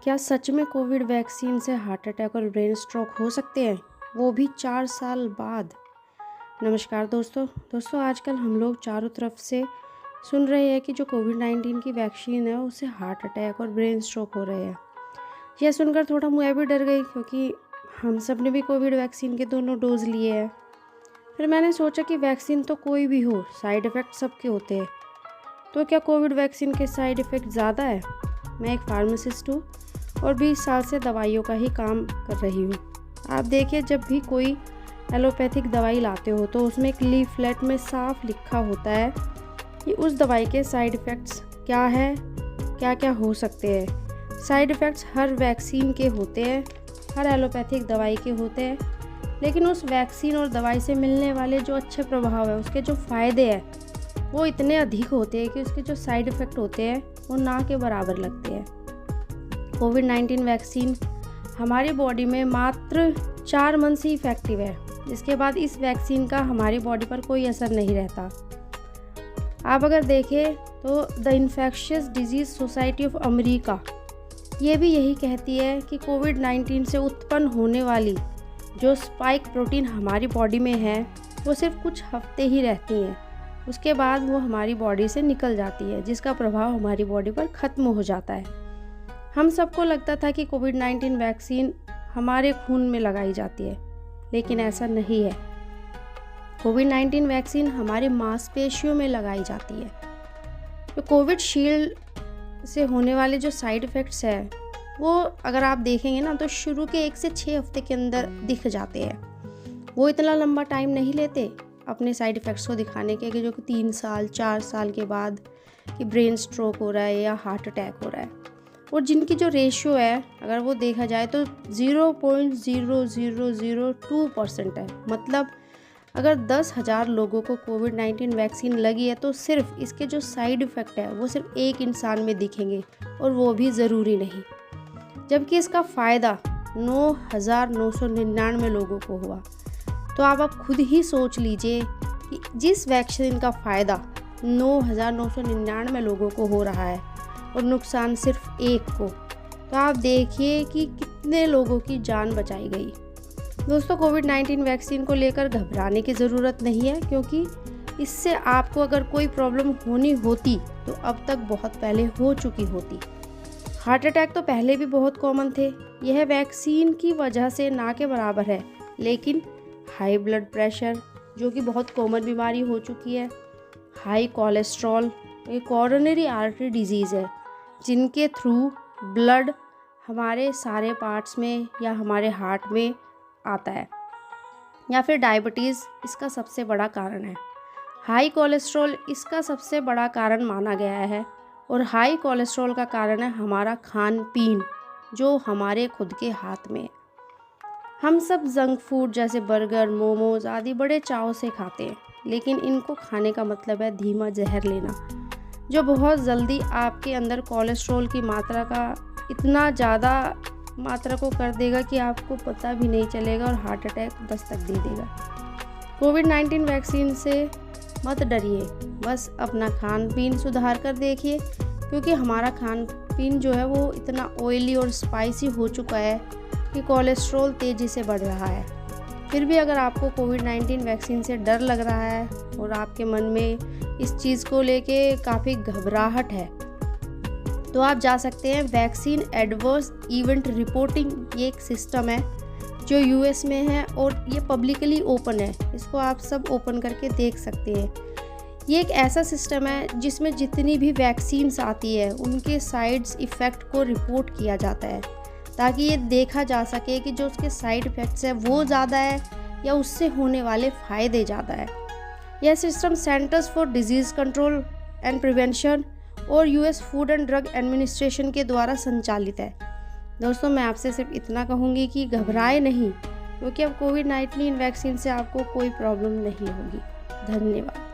क्या सच में Covid vaccine से हार्ट अटैक और ब्रेन स्ट्रोक हो सकते हैं, वो भी 4 साल बाद? नमस्कार दोस्तों आजकल हम लोग चारों तरफ से सुन रहे हैं कि जो कोविड-19 की वैक्सीन है उससे हार्ट अटैक और ब्रेन स्ट्रोक हो रहे हैं। यह सुनकर थोड़ा मैं भी डर गई, क्योंकि हम सब ने भी कोविड वैक्सीन के दोनों डोज लिए हैं। फिर मैंने सोचा कि वैक्सीन तो कोई भी हो, साइड इफ़ेक्ट सबके होते हैं, तो क्या कोविड वैक्सीन के साइड इफ़ेक्ट ज़्यादा है? मैं एक फार्मासिस्ट हूँ और 20 साल से दवाइयों का ही काम कर रही हूँ। आप देखिए, जब भी कोई एलोपैथिक दवाई लाते हो तो उसमें एक लीफलेट में साफ लिखा होता है कि उस दवाई के साइड इफ़ेक्ट्स क्या है, क्या क्या हो सकते हैं। साइड इफ़ेक्ट्स हर वैक्सीन के होते हैं, हर एलोपैथिक दवाई के होते हैं, लेकिन उस वैक्सीन और दवाई से मिलने वाले जो अच्छे प्रभाव है, उसके जो फ़ायदे हैं वो इतने अधिक होते हैं कि उसके जो साइड इफ़ेक्ट होते हैं वो ना के बराबर लगते हैं। कोविड-19 वैक्सीन हमारी बॉडी में मात्र 4 मंथ से इफेक्टिव है। इसके बाद इस वैक्सीन का हमारी बॉडी पर कोई असर नहीं रहता। आप अगर देखें तो the infectious disease society of America ये भी यही कहती है कि कोविड-19 से उत्पन्न होने वाली जो स्पाइक प्रोटीन हमारी बॉडी में है वो सिर्फ कुछ हफ्ते ही रहती हैं। उसके बाद वो हमारी बॉडी से निकल जाती है, जिसका प्रभाव हमारी बॉडी पर ख़त्म हो जाता है। हम सबको लगता था कि कोविड-19 वैक्सीन हमारे खून में लगाई जाती है, लेकिन ऐसा नहीं है। कोविड-19 वैक्सीन हमारी मांसपेशियों में लगाई जाती है। तो कोविड शील्ड से होने वाले जो साइड इफ़ेक्ट्स है वो अगर आप देखेंगे ना तो शुरू के 1 से 6 हफ्ते के अंदर दिख जाते हैं। वो इतना लंबा टाइम नहीं लेते अपने साइड इफ़ेक्ट्स को दिखाने के, कि जो कि 3 साल 4 साल के बाद कि ब्रेन स्ट्रोक हो रहा है या हार्ट अटैक हो रहा है। और जिनकी जो रेशियो है अगर वो देखा जाए तो 0.0002% है। मतलब अगर 10,000 लोगों को कोविड-19 वैक्सीन लगी है तो सिर्फ इसके जो साइड इफ़ेक्ट है वो सिर्फ एक इंसान में दिखेंगे, और वो भी ज़रूरी नहीं, जबकि इसका फ़ायदा 9,999 लोगों को हुआ। तो आप खुद ही सोच लीजिए कि जिस वैक्सीन का फ़ायदा 9,999 लोगों को हो रहा है और नुकसान सिर्फ एक को, तो आप देखिए कि कितने लोगों की जान बचाई गई। दोस्तों, कोविड-19 वैक्सीन को लेकर घबराने की ज़रूरत नहीं है, क्योंकि इससे आपको अगर कोई प्रॉब्लम होनी होती तो अब तक बहुत पहले हो चुकी होती। हार्ट अटैक तो पहले भी बहुत कॉमन थे, यह वैक्सीन की वजह से ना के बराबर है, लेकिन हाई ब्लड प्रेशर जो कि बहुत कॉमन बीमारी हो चुकी है, हाई कोलेस्ट्रॉल, ये कोरोनरी आर्टरी डिजीज़ है जिनके थ्रू ब्लड हमारे सारे पार्ट्स में या हमारे हार्ट में आता है, या फिर डायबिटीज़ इसका सबसे बड़ा कारण है। हाई कोलेस्ट्रॉल इसका सबसे बड़ा कारण माना गया है, और हाई कोलेस्ट्रॉल का कारण है हमारा खान पीन जो हमारे खुद के हाथ में है। हम सब जंक फूड जैसे बर्गर, मोमोज आदि बड़े चाव से खाते हैं, लेकिन इनको खाने का मतलब है धीमा जहर लेना, जो बहुत जल्दी आपके अंदर कोलेस्ट्रॉल की मात्रा का इतना ज़्यादा मात्रा को कर देगा कि आपको पता भी नहीं चलेगा और हार्ट अटैक दस्तक दे देगा। कोविड-19 वैक्सीन से मत डरिए, बस अपना खान पीन सुधार कर देखिए, क्योंकि हमारा खान पीन जो है वो इतना ऑयली और स्पाइसी हो चुका है कि कोलेस्ट्रॉल तेज़ी से बढ़ रहा है। फिर भी अगर आपको कोविड-19 वैक्सीन से डर लग रहा है और आपके मन में इस चीज़ को लेके काफ़ी घबराहट है, तो आप जा सकते हैं वैक्सीन एडवर्स इवेंट रिपोर्टिंग। ये एक सिस्टम है जो यूएस में है और ये पब्लिकली ओपन है, इसको आप सब ओपन करके देख सकते हैं। ये एक ऐसा सिस्टम है जिसमें जितनी भी वैक्सीन्स आती है उनके साइड्स इफ़ेक्ट को रिपोर्ट किया जाता है, ताकि ये देखा जा सके कि जो उसके साइड इफ़ेक्ट्स है वो ज़्यादा है या उससे होने वाले फ़ायदे ज़्यादा है। यह system Centers for Disease Control and Prevention और US Food and Drug Administration के द्वारा संचालित है। दोस्तों, मैं आपसे सिर्फ इतना कहूँगी कि घबराए नहीं, क्योंकि अब कोविड-19 वैक्सीन से आपको कोई प्रॉब्लम नहीं होगी। धन्यवाद।